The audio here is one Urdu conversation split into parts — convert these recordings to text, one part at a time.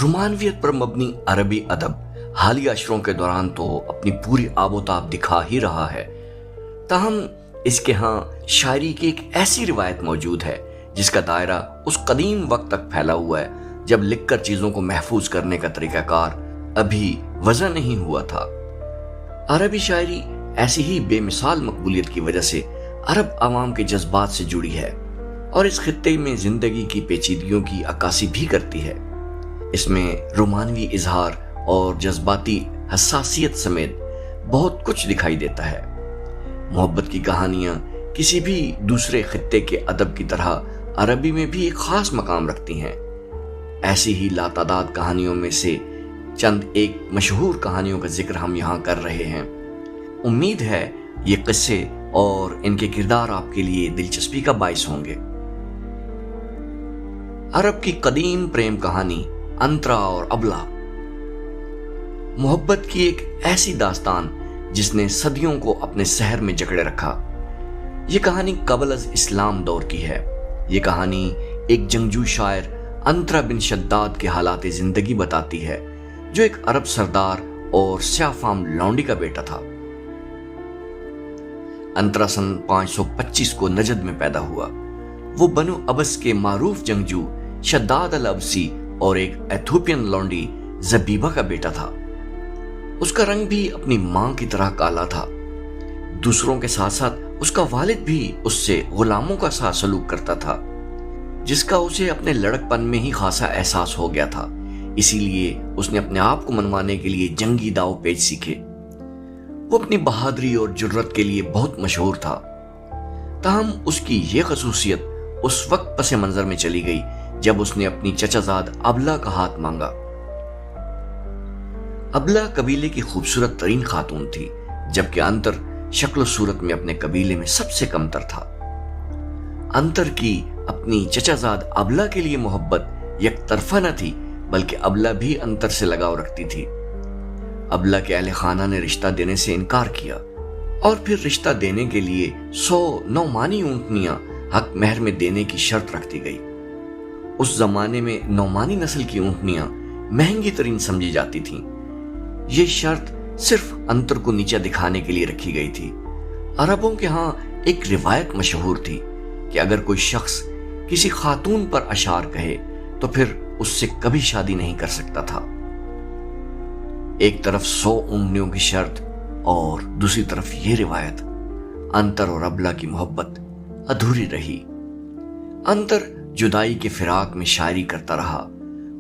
رومانویت پر مبنی عربی ادب حالیہ اشروں کے دوران تو اپنی پوری آب و تاب دکھا ہی رہا ہے، تاہم اس کے ہاں شاعری کی ایک ایسی روایت موجود ہے جس کا دائرہ اس قدیم وقت تک پھیلا ہوا ہے جب لکھ کر چیزوں کو محفوظ کرنے کا طریقہ کار ابھی وضع نہیں ہوا تھا۔ عربی شاعری ایسی ہی بے مثال مقبولیت کی وجہ سے عرب عوام کے جذبات سے جڑی ہے اور اس خطے میں زندگی کی پیچیدگیوں کی عکاسی بھی کرتی ہے۔ اس میں رومانوی اظہار اور جذباتی حساسیت سمیت بہت کچھ دکھائی دیتا ہے۔ محبت کی کہانیاں کسی بھی دوسرے خطے کے ادب کی طرح عربی میں بھی ایک خاص مقام رکھتی ہیں۔ ایسی ہی لاتعداد کہانیوں میں سے چند ایک مشہور کہانیوں کا ذکر ہم یہاں کر رہے ہیں۔ امید ہے یہ قصے اور ان کے کردار آپ کے لیے دلچسپی کا باعث ہوں گے۔ عرب کی قدیم پریم کہانی انترا اور ابلا، محبت کی ایک ایسی داستان جس نے صدیوں کو اپنے سحر میں جکڑے رکھا۔ یہ کہانی قبل از اسلام دور کی ہے۔ یہ کہانی ایک جنگجو شاعر انترا بن شداد کے حالات زندگی بتاتی ہے، جو ایک عرب سردار اور سیاہ فام لونڈی کا بیٹا تھا۔ انترا سن 525 کو نجد میں پیدا ہوا۔ وہ بنو ابس کے معروف جنگجو شداد الابسی اور ایک ایتھوپین لونڈی زبیبہ کا بیٹا تھا۔ اس کا رنگ بھی اپنی ماں کی طرح کالا تھا۔ دوسروں کے ساتھ ساتھ اس کا والد بھی اس سے غلاموں کا سا سلوک کرتا تھا، جس کا اسے اپنے لڑک پن میں ہی خاصا احساس ہو گیا تھا۔ اسی لیے اس نے اپنے آپ کو منوانے کے لیے جنگی داؤ پیچ سیکھے۔ وہ اپنی بہادری اور جرت کے لیے بہت مشہور تھا، تاہم اس کی یہ خصوصیت اس وقت پس منظر میں چلی گئی جب اس نے اپنی چچا زاد ابلا کا ہاتھ مانگا۔ ابلا قبیلے کی خوبصورت ترین خاتون تھی، جبکہ انتر شکل و صورت میں اپنے قبیلے میں سب سے کم تر تھا۔ انتر کی اپنی چچا زاد ابلا کے لیے محبت یک طرفہ نہ تھی، بلکہ ابلا بھی انتر سے لگاؤ رکھتی تھی۔ ابلا کے اہل خانہ نے رشتہ دینے سے انکار کیا اور پھر رشتہ دینے کے لیے 100 نعمانی اونٹنیاں حق مہر میں دینے کی شرط رکھ دی گئی۔ اس زمانے میں نعمانی نسل کی اونٹنیاں مہنگی ترین سمجھی جاتی تھیں۔ یہ شرط صرف انتر کو نیچا دکھانے کے لیے رکھی گئی تھی۔ عربوں کے ہاں ایک روایت مشہور تھی کہ اگر کوئی شخص کسی خاتون پر اشعار کہے تو پھر اس سے کبھی شادی نہیں کر سکتا تھا۔ ایک طرف 100 اونٹنیوں کی شرط اور دوسری طرف یہ روایت، انتر اور ابلا کی محبت ادھوری رہی۔ انتر جدائی کے فراق میں شاعری کرتا رہا۔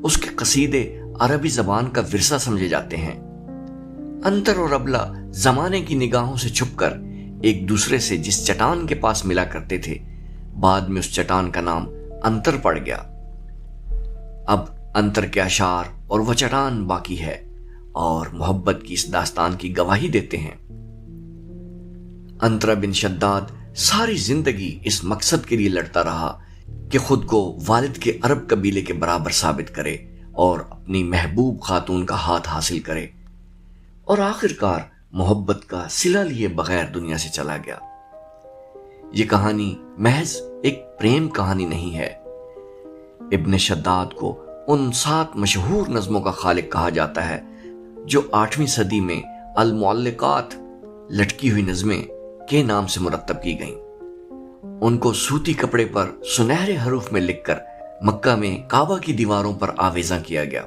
اس کے قصیدے عربی زبان کا ورثہ سمجھے جاتے ہیں۔ انتر اور ابلا زمانے کی نگاہوں سے چھپ کر ایک دوسرے سے جس چٹان کے پاس ملا کرتے تھے، بعد میں اس چٹان کا نام انتر پڑ گیا۔ اب انتر کے اشعار اور وہ چٹان باقی ہے اور محبت کی اس داستان کی گواہی دیتے ہیں۔ انترا بن شداد ساری زندگی اس مقصد کے لیے لڑتا رہا کہ خود کو والد کے عرب قبیلے کے برابر ثابت کرے اور اپنی محبوب خاتون کا ہاتھ حاصل کرے، اور آخرکار محبت کا صلہ لیے بغیر دنیا سے چلا گیا۔ یہ کہانی محض ایک پریم کہانی نہیں ہے۔ ابن شداد کو ان 7 مشہور نظموں کا خالق کہا جاتا ہے جو 8ویں صدی میں المعلقات لٹکی ہوئی نظمیں کے نام سے مرتب کی گئیں۔ ان کو سوتی کپڑے پر سنہرے حروف میں لکھ کر مکہ میں کعبہ کی دیواروں پر آویزاں کیا گیا۔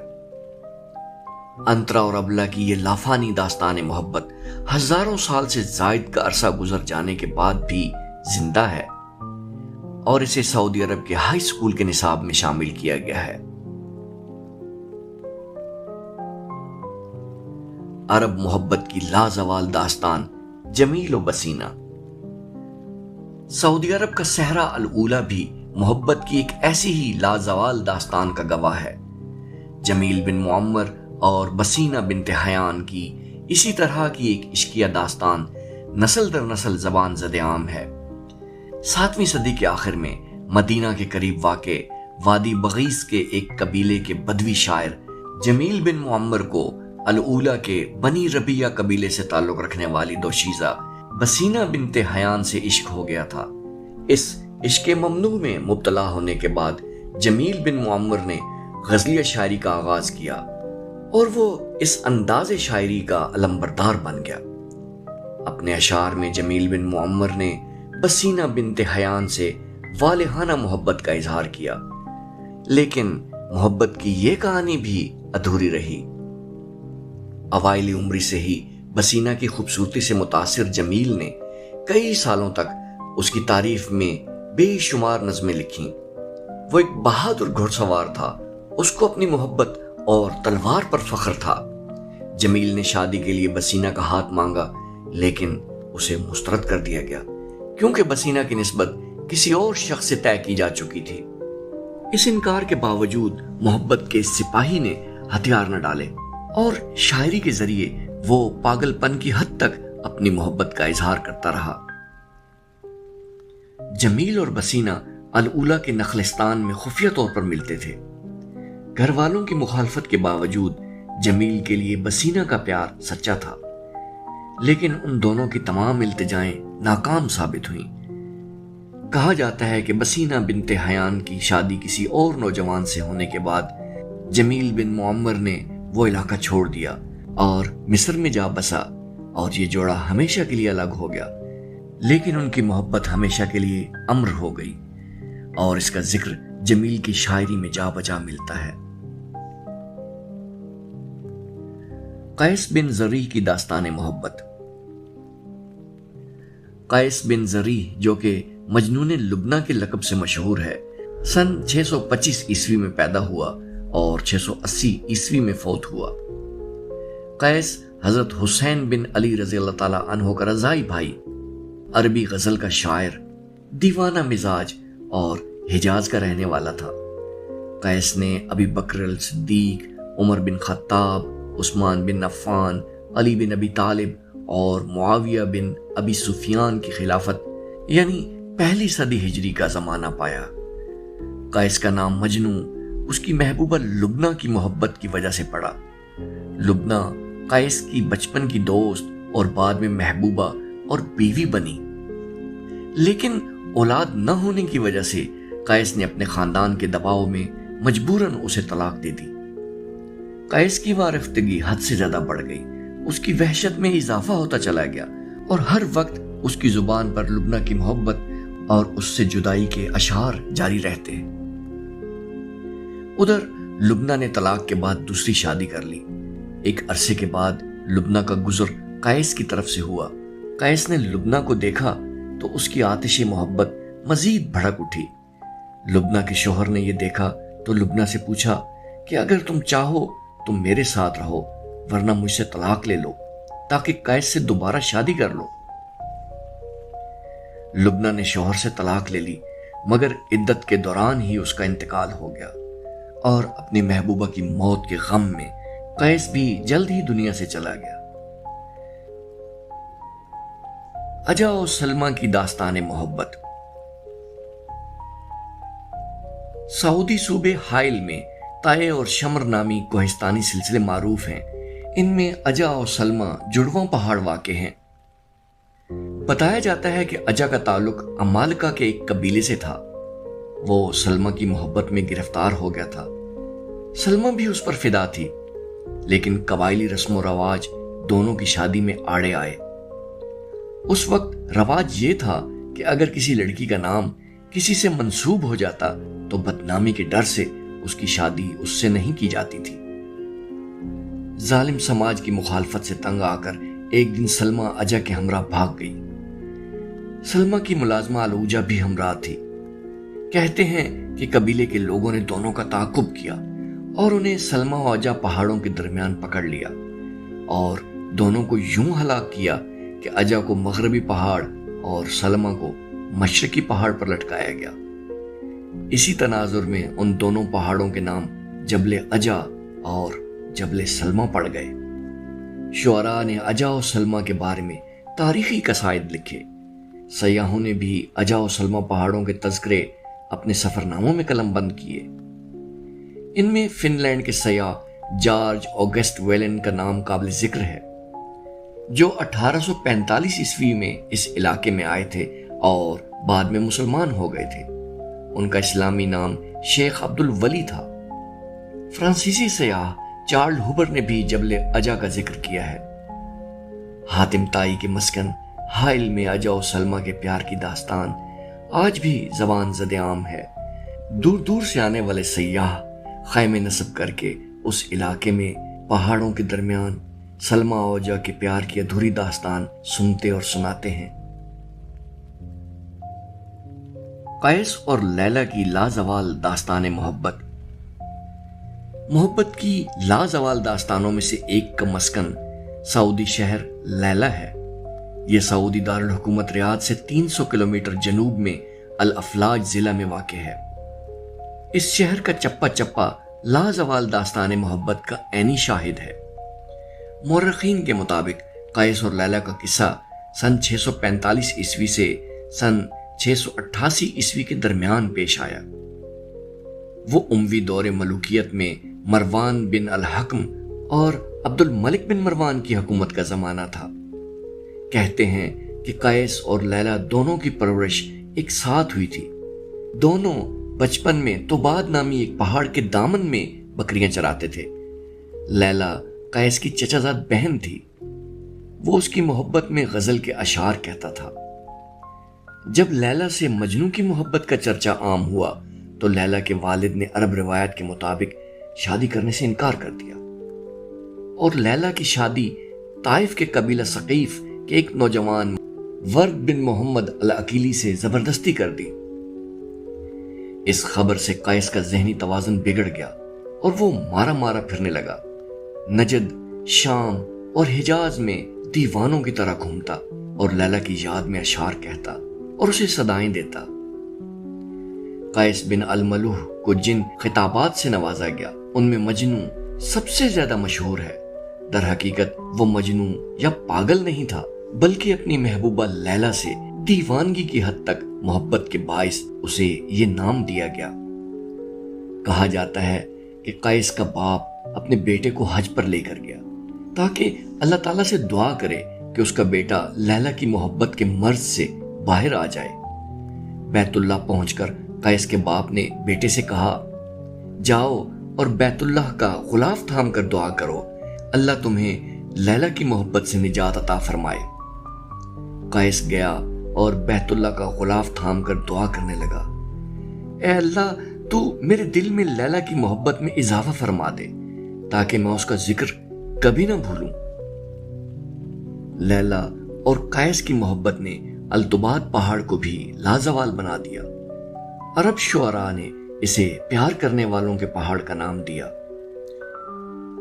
انترا اور ابلا کی یہ لافانی داستان محبت ہزاروں سال سے زائد کا عرصہ گزر جانے کے بعد بھی زندہ ہے اور اسے سعودی عرب کے ہائی اسکول کے نصاب میں شامل کیا گیا ہے۔ عرب محبت کی لازوال داستان جمیل و بسینہ۔ سعودی عرب کا صحرا الاولی بھی محبت کی ایک ایسی ہی لازوال داستان کا گواہ ہے۔ جمیل بن معمر اور بسینہ بنت حیان کی اسی طرح کی ایک عشقیہ داستان نسل در نسل زبان زد عام ہے۔ 7ویں صدی کے آخر میں مدینہ کے قریب واقع وادی بغیس کے ایک قبیلے کے بدوی شاعر جمیل بن معمر کو الاولی کے بنی ربیہ قبیلے سے تعلق رکھنے والی دوشیزہ بسینہ بنت حیان سے عشق ہو گیا تھا۔ اس عشق ممنوع میں مبتلا ہونے کے بعد جمیل بن معمر نے غزلیہ شاعری کا آغاز کیا اور وہ اس انداز شاعری کا علمبردار بن گیا۔ اپنے اشعار میں جمیل بن معمر نے بسینہ بنت حیان سے والہانہ محبت کا اظہار کیا، لیکن محبت کی یہ کہانی بھی ادھوری رہی۔ اوائل عمری سے ہی بسینہ کی خوبصورتی سے متاثر جمیل نے کئی سالوں تک اس کی تعریف میں بے شمار نظمیں لکھیں۔ وہ ایک بہادر گھڑ سوار تھا، اس کو اپنی محبت اور تلوار پر فخر تھا۔ جمیل نے شادی کے لیے بسینہ کا ہاتھ مانگا، لیکن اسے مسترد کر دیا گیا کیونکہ بسینہ کی نسبت کسی اور شخص سے طے کی جا چکی تھی۔ اس انکار کے باوجود محبت کے سپاہی نے ہتھیار نہ ڈالے اور شاعری کے ذریعے وہ پاگل پن کی حد تک اپنی محبت کا اظہار کرتا رہا۔ جمیل اور بسینہ الاولیٰ کے نخلستان میں خفیہ طور پر ملتے تھے۔ گھر والوں کی مخالفت کے باوجود جمیل کے لیے بسینہ کا پیار سچا تھا، لیکن ان دونوں کی تمام التجائیں ناکام ثابت ہوئیں۔ کہا جاتا ہے کہ بسینہ بنت حیان کی شادی کسی اور نوجوان سے ہونے کے بعد جمیل بن معمر نے وہ علاقہ چھوڑ دیا اور مصر میں جا بسا اور یہ جوڑا ہمیشہ کے لیے الگ ہو گیا، لیکن ان کی محبت ہمیشہ کے لیے امر ہو گئی اور اس کا ذکر جمیل کی شاعری میں جا بجا ملتا ہے۔ قیس بن زرع کی داستان محبت۔ قیس بن زرع جو کہ مجنون لبنہ کے لقب سے مشہور ہے، سن 625 عیسوی میں پیدا ہوا اور 680 عیسوی میں فوت ہوا۔ قیس حضرت حسین بن علی رضی اللہ تعالیٰ عنہ کا رضائی بھائی، عربی غزل کا شاعر، دیوانہ مزاج اور حجاز کا رہنے والا تھا۔ قیس نے ابی بکر الصدیق، عمر بن خطاب، عثمان بن عفان، علی بن ابی طالب اور معاویہ بن ابی سفیان کی خلافت یعنی پہلی صدی ہجری کا زمانہ پایا۔ قیس کا نام مجنوں اس کی محبوبہ لبنہ کی محبت کی وجہ سے پڑا۔ لبنہ قیس کی بچپن کی دوست اور بعد میں محبوبہ اور بیوی بنی، لیکن اولاد نہ ہونے کی وجہ سے قیس نے اپنے خاندان کے دباؤ میں مجبوراً اسے طلاق دے دی۔ قیس کی وارفتگی حد سے زیادہ بڑھ گئی، اس کی وحشت میں اضافہ ہوتا چلا گیا اور ہر وقت اس کی زبان پر لبنہ کی محبت اور اس سے جدائی کے اشعار جاری رہتے ہیں۔ ادھر لبنہ نے طلاق کے بعد دوسری شادی کر لی۔ ایک عرصے کے بعد لبنہ کا گزر قیس کی طرف سے ہوا۔ قیس نے لبنہ کو دیکھا تو اس کی آتش محبت مزید بھڑک اٹھی۔ لبنہ کے شوہر نے یہ دیکھا تو لبنہ سے پوچھا کہ اگر تم چاہو تو میرے ساتھ رہو، ورنہ مجھ سے طلاق لے لو تاکہ قیس سے دوبارہ شادی کر لو۔ لبنہ نے شوہر سے طلاق لے لی، مگر عدت کے دوران ہی اس کا انتقال ہو گیا اور اپنی محبوبہ کی موت کے غم میں قیس بھی جلد ہی دنیا سے چلا گیا۔ اجا و سلمہ کی داستان محبت۔ سعودی صوبے حائل میں طائے اور شمر نامی کوہستانی سلسلے معروف ہیں۔ ان میں اجا اور سلمہ جڑواں پہاڑ واقع ہیں۔ بتایا جاتا ہے کہ اجا کا تعلق عمالقہ کے ایک قبیلے سے تھا۔ وہ سلمہ کی محبت میں گرفتار ہو گیا تھا۔ سلمہ بھی اس پر فدا تھی، لیکن قبائلی رسم و رواج دونوں کی شادی میں آڑے آئے۔ اس وقت رواج یہ تھا کہ اگر کسی لڑکی کا نام کسی سے منسوب ہو جاتا تو بدنامی کے ڈر سے اس کی شادی اس سے نہیں کی جاتی تھی۔ ظالم سماج کی مخالفت سے تنگ آ کر ایک دن سلمہ اجا کے ہمراہ بھاگ گئی۔ سلمہ کی ملازمہ علوجہ بھی ہمراہ تھی۔ کہتے ہیں کہ قبیلے کے لوگوں نے دونوں کا تعاقب کیا اور انہیں سلمہ و اجا پہاڑوں کے درمیان پکڑ لیا اور دونوں کو یوں ہلاک کیا کہ اجا کو مغربی پہاڑ اور سلمہ کو مشرقی پہاڑ پر لٹکایا گیا۔ اسی تناظر میں ان دونوں پہاڑوں کے نام جبل اجا اور جبل سلمہ پڑ گئے۔ شعراء نے اجا و سلمہ کے بارے میں تاریخی قصائد لکھے۔ سیاحوں نے بھی اجا و سلمہ پہاڑوں کے تذکرے اپنے سفر ناموں میں قلم بند کیے۔ ان میں فن لینڈ کے سیاح جارج اوگسٹ ویلن کا نام قابل ذکر ہے، جو 1845 عیسوی میں اس علاقے میں آئے تھے اور بعد میں مسلمان ہو گئے تھے۔ ان کا اسلامی نام شیخ عبد الولی تھا۔ فرانسیسی سیاح چارل ہوبر نے بھی جبل اجا کا ذکر کیا ہے۔ حاتم طائی کے مسکن حائل میں اجا و سلمہ کے پیار کی داستان آج بھی زبان زد عام ہے۔ دور دور سے آنے والے سیاح خیمے نصب کر کے اس علاقے میں پہاڑوں کے درمیان سلمہ و اجا کے پیار کی ادھوری داستان سنتے اور سناتے ہیں۔ قیس اور لیلا کی لازوال داستان محبت۔ محبت کی لازوال داستانوں میں سے ایک کا مسکن سعودی شہر لیلا ہے۔ یہ سعودی دارالحکومت ریاض سے 300 کلومیٹر جنوب میں الافلاج ضلع میں واقع ہے۔ اس شہر کا چپا چپا لازوال داستان محبت کا عینی شاہد ہے۔ مورخین کے مطابق قیس اور لیلا کا قصہ سن 645 عیسوی سے سن 688 عیسوی کے درمیان پیش آیا۔ وہ اموی دور ملوکیت میں مروان بن الحکم اور عبد الملک بن مروان کی حکومت کا زمانہ تھا۔ کہتے ہیں کہ قیس اور لیلا دونوں کی پرورش ایک ساتھ ہوئی تھی۔ دونوں بچپن میں توباد نامی ایک پہاڑ کے دامن میں بکریاں چراتے تھے۔ لیلا قیس کی چچا زاد بہن تھی۔ وہ اس کی محبت میں غزل کے اشعار کہتا تھا۔ جب لیلا سے مجنوں کی محبت کا چرچہ عام ہوا تو لیلا کے والد نے عرب روایت کے مطابق شادی کرنے سے انکار کر دیا اور لیلا کی شادی طائف کے قبیلہ ثقیف کے ایک نوجوان ورد بن محمد العقیلی سے زبردستی کر دی۔ اس خبر سے قیس کا ذہنی توازن بگڑ گیا اور وہ مارا مارا پھرنے لگا۔ نجد، شام اور حجاز میں دیوانوں کی طرح گھومتا اور لیلا کی یاد میں اشعار کہتا اور اسے صدائیں دیتا۔ قیس بن الملوح کو جن خطابات سے نوازا گیا ان میں مجنوں سب سے زیادہ مشہور ہے۔ در حقیقت وہ مجنوں یا پاگل نہیں تھا بلکہ اپنی محبوبہ لیلا سے دیوانگی کی حد تک محبت کے باعث اسے یہ نام دیا گیا۔ کہا جاتا ہے کہ قیس کا باپ اپنے بیٹے کو حج پر لے کر گیا تاکہ اللہ تعالیٰ سے دعا کرے کہ اس کا بیٹا لیلا کی محبت کے مرض سے باہر آ جائے۔ بیت اللہ پہنچ کر قیس کے باپ نے بیٹے سے کہا، جاؤ اور بیت اللہ کا غلاف تھام کر دعا کرو، اللہ تمہیں لیلا کی محبت سے نجات عطا فرمائے۔ قیس گیا اور بیت اللہ کا غلاف تھام کر دعا کرنے لگا، اے اللہ تو میرے دل میں لیلا کی محبت میں اضافہ فرما دے تاکہ میں اس کا ذکر کبھی نہ بھولوں۔ لیلا اور قیس کی محبت نے التباد پہاڑ کو بھی لازوال بنا دیا۔ عرب شعراء نے اسے پیار کرنے والوں کے پہاڑ کا نام دیا۔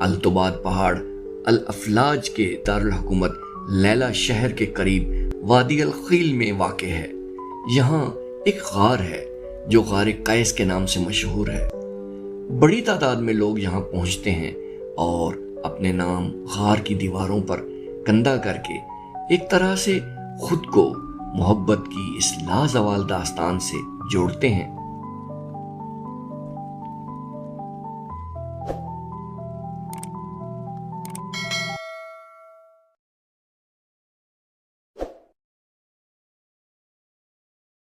التباد پہاڑ الافلاج کے دارالحکومت لیلا شہر کے قریب وادی الخیل میں واقع ہے۔ یہاں ایک غار ہے جو غار قیس کے نام سے مشہور ہے۔ بڑی تعداد میں لوگ یہاں پہنچتے ہیں اور اپنے نام غار کی دیواروں پر کندہ کر کے ایک طرح سے خود کو محبت کی اس لازوال داستان سے جوڑتے ہیں۔